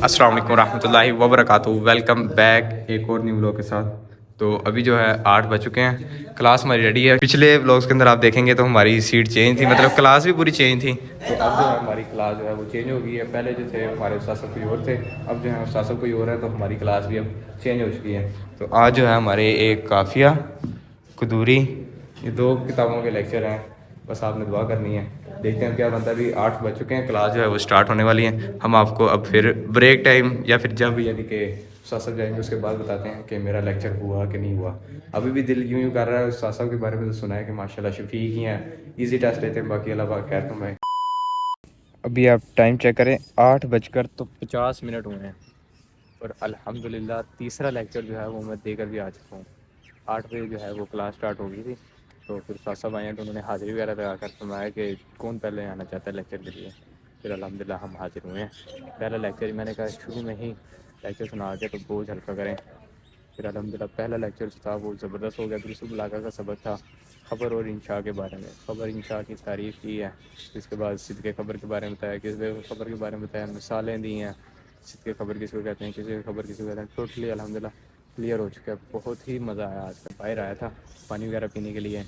अस्सलाम वालेकुम रहमतुल्लाहि व बरकातुहू। वेलकम बैक एक और न्यू व्लॉग के साथ। तो अभी जो है 8 बज चुके हैं, क्लास हमारी रेडी है। पिछले व्लॉग्स के अंदर आप देखेंगे तो हमारी सीट चेंज थी, मतलब क्लास भी पूरी चेंज थी। तो अब जो है हमारी क्लास जो है वो चेंज हो गई है। पहले जो थे हमारे उस्ताद साहब कोई और थे, अब जो है उस्ताद साहब कोई और है, तो हमारी क्लास भी अब चेंज हो चुकी है। तो आज जो है हमारे एक काफिया, कुदूरी, ये 2 किताबों के लेक्चर हैं। बस आपने दुआ करनी है। देखते हैं क्या बनता है। अभी 8 बज चुके हैं, क्लास जो है वो स्टार्ट होने वाली है। हम आपको अब फिर ब्रेक टाइम या फिर जब यानी कि साहब जाएंगे उसके बाद बताते हैं कि मेरा लेक्चर हुआ कि नहीं हुआ। अभी भी दिल यूं कर रहा है। साहब के बारे में तो सुना है कि माशाल्लाह शफीक ही हैं, इजी टेस्ट लेते हैं, बाकी अल्लाह पाक खैर फरमाए। अभी आप टाइम चेक करें, 8:50 हुए हैं और अल्हम्दुलिल्लाह तीसरा लेक्चर जो है वो मैं देकर भी आ चुका हूँ। 8 बजे जो है वो क्लास स्टार्ट हो गई थी। तो फिर साहब आए हैं तो उन्होंने हाज़िरी वगैरह लगा कर फरमाया कि कौन पहले आना चाहता है लेक्चर के लिए। फिर अल्हम्दुलिल्लाह हम हाज़िर हुए हैं। पहला लेक्चर मैंने कहा शुरू में ही लेक्चर सुना के तो बोझ हल्का करें। फिर अल्हम्दुलिल्लाह पहला लेक्चर जो था वो ज़बरदस्त हो गया। दुरुस्त बलागा का सबक था ख़बर और इंशा के बारे में। ख़बर इंशा की तारीफ़ की है, इसके बाद सिद्क़े ख़बर के बारे में बताया, किसके ख़बर के बारे में बताया, मिसालें दी हैं, सिद्क़े ख़बर किसको कहते हैं, किसी ख़बर किसको कहते हैं। टोटली अल्हम्दुलिल्लाह क्लियर हो चुका है। बहुत ही मज़ा आया। आज का बाहर आया था पानी वगैरह पीने के लिए,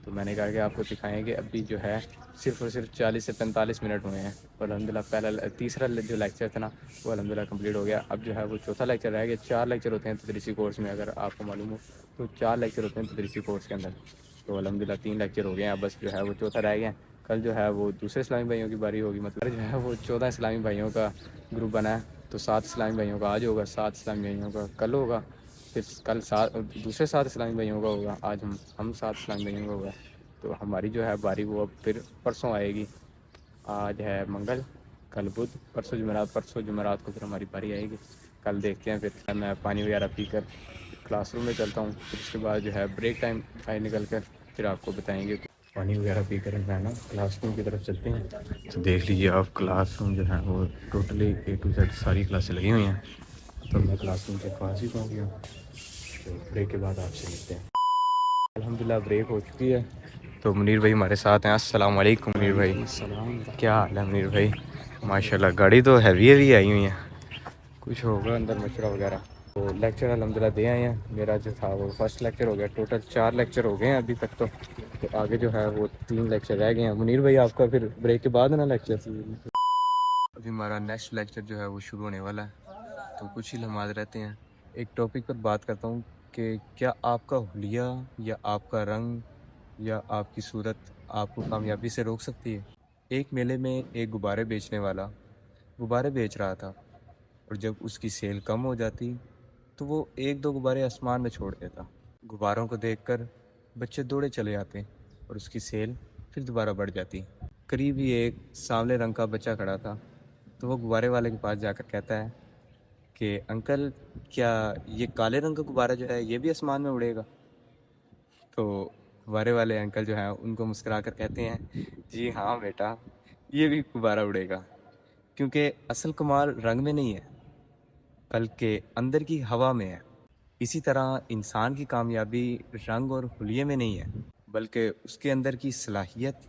तो मैंने कहा कि आपको दिखाएंगे। अभी जो है सिर्फ और सिर्फ 40 से 45 मिनट हुए हैं और अल्हम्दुलिल्लाह पहला तीसरा जो लेक्चर था ना वो अल्हम्दुलिल्लाह कंप्लीट हो गया। अब जो है वो चौथा लेक्चर रह गया। 4 लेक्चर होते हैं तदरीसी कोर्स में, अगर आपको मालूम हो तो 4 लेक्चर होते हैं तदरीसी कोर्स के अंदर। तो अल्हम्दुलिल्लाह 3 लेक्चर हो गए हैं, अब बस जो है वो चौथा रह गया। कल जो है वो दूसरे इस्लामी भाइयों की बारी होगी, मतलब जो है वो 14 इस्लामी भाइयों का ग्रुप बना है। तो 7 इस्लामी भाइयों का आज होगा, 7 इस्लामी भाइयों का कल होगा, फिर कल 7 दूसरे 7 इस्लामी भाइयों का होगा, आज हम 7 इस्लामी भाइयों का होगा। तो हमारी जो है बारी वो अब फिर परसों आएगी। आज है मंगल, कल बुध, परसों जुमेरात को फिर हमारी बारी आएगी। कल देखते हैं। फिर मैं पानी वगैरह पी कर क्लासरूम में चलता हूँ। फिर उसके बाद जो है ब्रेक टाइम बाहर निकल कर फिर आपको बताएंगे। पानी वगैरह पी कर मैं ना क्लासरूम की तरफ चलते हैं। तो देख लीजिए आप, क्लासरूम जो है वो टोटली A to Z सारी क्लासें लगी हुई हैं। तो मैं क्लासरूम के पास ही पहुँच गया। तो ब्रेक के बाद आपसे मिलते हैं। अल्हम्दुलिल्लाह ब्रेक हो चुकी है। तो मुनीर भाई हमारे साथ हैं। अस्सलाम वालेकुम मुनीर भाई। क्या हाल है मुनीर भाई? माशाल्लाह गाड़ी तो हैवी आई हुई है, कुछ होगा अंदर मशरा वगैरह। तो लेक्चर अल्हम्दुलिल्लाह दे आए हैं। मेरा जो था वो फर्स्ट लेक्चर हो गया। टोटल 4 लेक्चर हो गए हैं अभी तक। तो आगे जो है वो 3 लेक्चर रह गए हैं। मुनीर भाई आपका फिर ब्रेक के बाद है ना लेक्चर? अभी हमारा नेक्स्ट लेक्चर जो है वो शुरू होने वाला है, तो कुछ ही लम्हात रहते हैं। एक टॉपिक पर बात करता हूँ कि क्या आपका हुलिया या आपका रंग या आपकी सूरत आपको कामयाबी से रोक सकती है। एक मेले में एक गुब्बारे बेचने वाला गुब्बारे बेच रहा था, और जब उसकी सेल कम हो जाती तो वो 1-2 गुब्बारे आसमान में छोड़ देता। गुब्बारों को देखकर बच्चे दौड़े चले आते और उसकी सेल फिर दोबारा बढ़ जाती। करीब ही एक सांवले रंग का बच्चा खड़ा था, तो वो गुब्बारे वाले के पास जाकर कहता है कि अंकल, क्या ये काले रंग का गुब्बारा जो है ये भी आसमान में उड़ेगा? तो गुब्बारे वाले अंकल जो हैं उनको मुस्कुरा कर कहते हैं, जी हाँ बेटा, ये भी गुब्बारा उड़ेगा, क्योंकि असल कमाल रंग में नहीं है बल्कि अंदर की हवा में है। इसी तरह इंसान की कामयाबी रंग और हुलिये में नहीं है, बल्कि उसके अंदर की सलाहियत,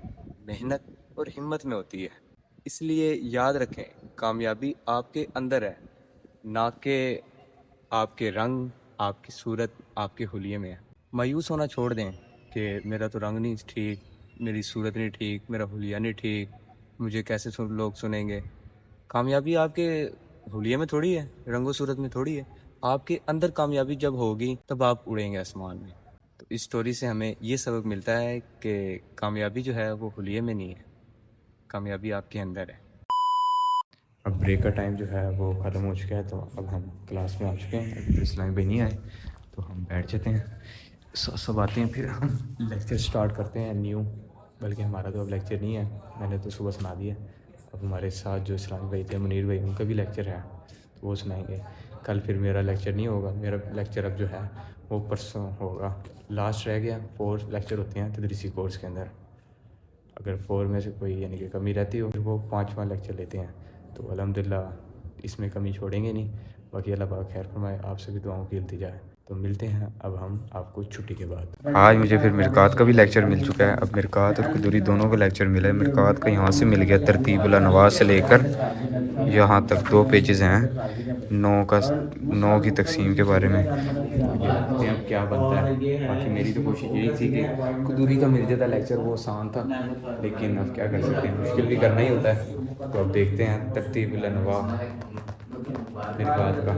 मेहनत और हिम्मत में होती है। इसलिए याद रखें, कामयाबी आपके अंदर है, ना कि आपके रंग, आपकी सूरत, आपके हुलिये में है। मायूस होना छोड़ दें कि मेरा तो रंग नहीं ठीक, मेरी सूरत नहीं ठीक, मेरा हुलिया नहीं ठीक, मुझे कैसे लोग सुनेंगे। कामयाबी आपके हुलिये में थोड़ी है, रंगो सूरत में थोड़ी है। आपके अंदर कामयाबी जब होगी तब आप उड़ेंगे आसमान में। तो इस स्टोरी से हमें ये सबक मिलता है कि कामयाबी जो है वो हुलिये में नहीं है, कामयाबी आपके अंदर है। अब ब्रेक का टाइम जो है वो ख़त्म हो चुका है, तो अब हम क्लास में आ चुके हैं। अभी इस्लामी भाई नहीं आए, तो हम बैठ जाते हैं। सब आते हैं फिर हम लेक्चर स्टार्ट करते हैं न्यू। बल्कि हमारा तो अब लेक्चर नहीं है, मैंने तो सुबह सुना दिया। अब हमारे साथ जो इस्लामी भाई थे, मुनीर भाई, उनका भी लेक्चर है, तो वो सुनाएंगे। कल फिर मेरा लेक्चर नहीं होगा। मेरा लेक्चर अब जो है वो परसों होगा। लास्ट रह गया। 4 लेक्चर होते हैं तदरीसी कोर्स के अंदर। अगर 4 में से कोई यानी कि कमी रहती हो फिर वो 5वां लेक्चर लेते हैं। तो अल्हम्दुलिल्लाह इसमें कमी छोड़ेंगे नहीं। बाकी अल्लाह पाक खैर फरमाए, आपसे भी दुआओं की इल्तिजा है। تو ملتے ہیں اب ہم آپ کو چھٹی کے بعد. آج مجھے پھر مرکات کا بھی لیکچر مل چکا ہے. اب مرکات اور قدوری دونوں کا لیکچر ملا ہے. مرکات کا یہاں سے مل گیا ترتیب الانواع سے لے کر یہاں تک 2 پیجز ہیں 9 کی تقسیم کے بارے میں. یہ دیکھتے ہیں اب کیا بنتا ہے. باقی میری تو کوشش یہی تھی کہ قدوری کا مل جاتا لیکچر, وہ آسان تھا, لیکن اب کیا کر سکتے ہیں, مشکل بھی کرنا ہی ہوتا ہے. تو اب دیکھتے ہیں ترتیب الانواع مرکات کا.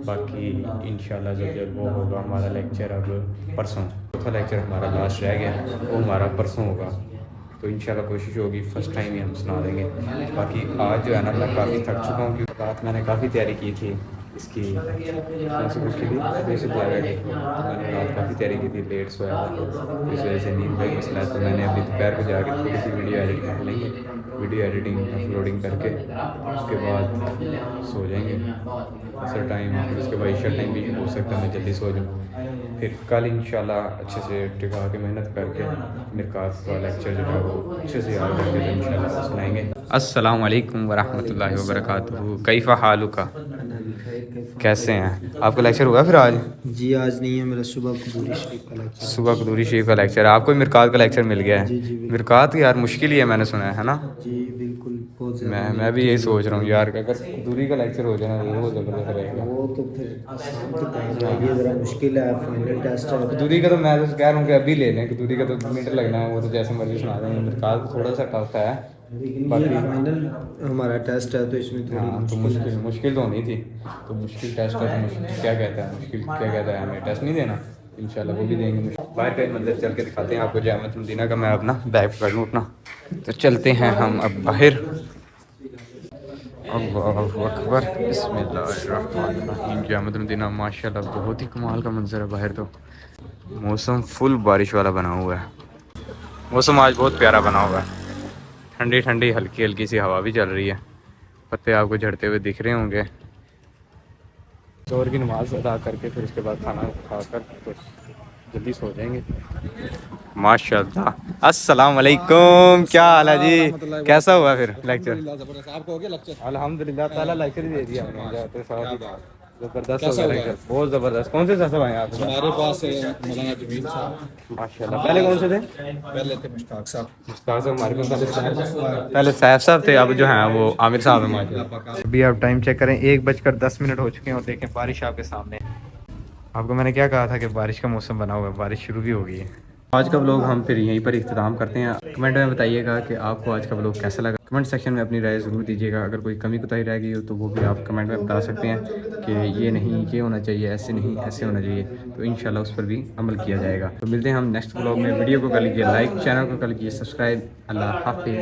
باقی انشاءاللہ جب وہ ہوگا ہمارا لیکچر اب پرسوں, چوتھا لیکچر ہمارا لاسٹ رہ گیا, وہ ہمارا پرسوں ہوگا. تو انشاءاللہ کوشش ہوگی فرسٹ ٹائم ہی ہم سنا دیں گے. باقی آج جو ہے نا میں کافی تھک چکا ہوں, کیونکہ رات میں نے کافی تیاری کی تھی اس کی کونسپٹ کے لیے بیسک لائبریری. میں نے رات کافی تیاری کی تھی, لیٹ سویا تھا, اس وجہ سے نیند کا ہی مسئلہ ہے. تو میں نے ابھی دوپہر کو جا کے تھوڑی سی ویڈیو ایڈٹ کر لیں گے, ویڈیو ایڈیٹنگ اپلوڈنگ کر کے اس کے بعد سو جائیں گے اثر ٹائم. پھر اس کے بعد عشاء ٹائم بھی ہو سکتا ہے میں جلدی سو جاؤں. پھر کل انشاءاللہ اچھے سے ٹکا کے محنت کر کے مرکات کا لیکچر جو ہے وہ اچھے سے یاد کر کے انشاءاللہ سنائیں گے. السلام علیکم ورحمۃ اللہ وبرکاتہ. کیف حالک, کیسے ہیں آپ؟ کا لیکچر ہوا پھر آج؟ جی آج نہیں ہے میرا, صبح قدوری شریف کا لیکچر. صبح قدوری شریف کا لیکچر. آپ کو مرکات کا لیکچر مل گیا ہے؟ جی جی بالکل. مرکات یار مشکل ہی ہے, میں نے سنا ہے نا. جی بالکل, بہت زیادہ. میں بھی یہی سوچ رہا ہوں یار کہ اگر قدوری کا لیکچر ہو جائے نا وہ زبردست رہے گا. وہ تو پھر آسان کتاب رہے گی, ذرا مشکل ہے, فائنل ٹیسٹ ہے. قدوری کا تو میں تو کہہ رہا ہوں کہ ابھی لے لیں, قدوری کا تو منٹ لگنا ہے, وہ تو جیسے مرضی سنا دیں گے. مرکات تھوڑا سا ٹف ہے, لیکن باقی یہ فائنل ہمارا ٹیسٹ ہے تو اس میں ہاں تو مشکل تو ہونی تھی. تو مشکل ٹیسٹ ہے تو مشکل کیا کہتا ہے, مشکل کیا کہتا ہے, ہمیں ٹیسٹ نہیں دینا. انشاءاللہ وہ بھی دیں گے. باہر کا منظر چل کے دکھاتے ہیں آپ کو جامعۃ المدینہ کا. میں اپنا بیگ پکڑ لوں اپنا, تو چلتے ہیں ہم اب باہر. اللہ اکبر, بسم اللہ الرحمن الرحیم. جامعۃ المدینہ ماشاءاللہ بہت ہی کمال کا منظر ہے باہر. تو موسم فل بارش والا بنا ہوا ہے. موسم آج بہت پیارا بنا ہوا ہے, ٹھنڈی ٹھنڈی ہلکی ہلکی سی ہوا بھی چل رہی ہے. پتے آپ کو جھڑتے ہوئے دکھ رہے ہوں گے. ظہر کی نماز ادا کر کے پھر اس کے بعد کھانا کھا کر تو جلدی سو جائیں گے. ماشاء اللہ. السلام علیکم, کیا حال ہے جی, کیسا ہوا پھر لیکچر؟ آپ کو ہو گیا لیکچر؟ الحمدللہ تعالیٰ لیکچر ہی دے دیا ہم نے. زبردست ہو گیا لیکچر, بہت زبردست. کون سے صاحب ہیں آپ؟ ہمارے پاس مولانا جمیل صاحب. ماشاءاللہ. پہلے کون سے تھے؟ پہلے تھے مشتاق صاحب. مشتاق صاحب ہمارے پاس پہلے سیف صاحب تھے, اب جو ہیں وہ عامر صاحب ہیں ماشاءاللہ. ابھی آپ ٹائم چیک کریں, 1:10 ہو چکے ہیں, اور دیکھیں بارش آپ کے سامنے. آپ کو میں نے کیا کہا تھا کہ بارش کا موسم بنا ہوا ہے, بارش شروع بھی ہو گئی ہے. آج کا ولاگ ہم پھر یہیں پر اختتام کرتے ہیں. کمنٹ میں بتائیے گا کہ آپ کو آج کا ولاگ کیسا لگا. کمنٹ سیکشن میں اپنی رائے ضرور دیجیے گا. اگر کوئی کمی کوتاہی رہ گئی ہو تو وہ بھی آپ کمنٹ میں بتا سکتے ہیں کہ یہ نہیں, یہ ہونا چاہیے, ایسے نہیں, ایسے ہونا چاہیے. تو انشاءاللہ اس پر بھی عمل کیا جائے گا. تو ملتے ہیں ہم نیکسٹ ولاگ میں. ویڈیو کو کر لیجیے لائک, چینل کو کر لیجیے سبسکرائب. اللہ حافظ.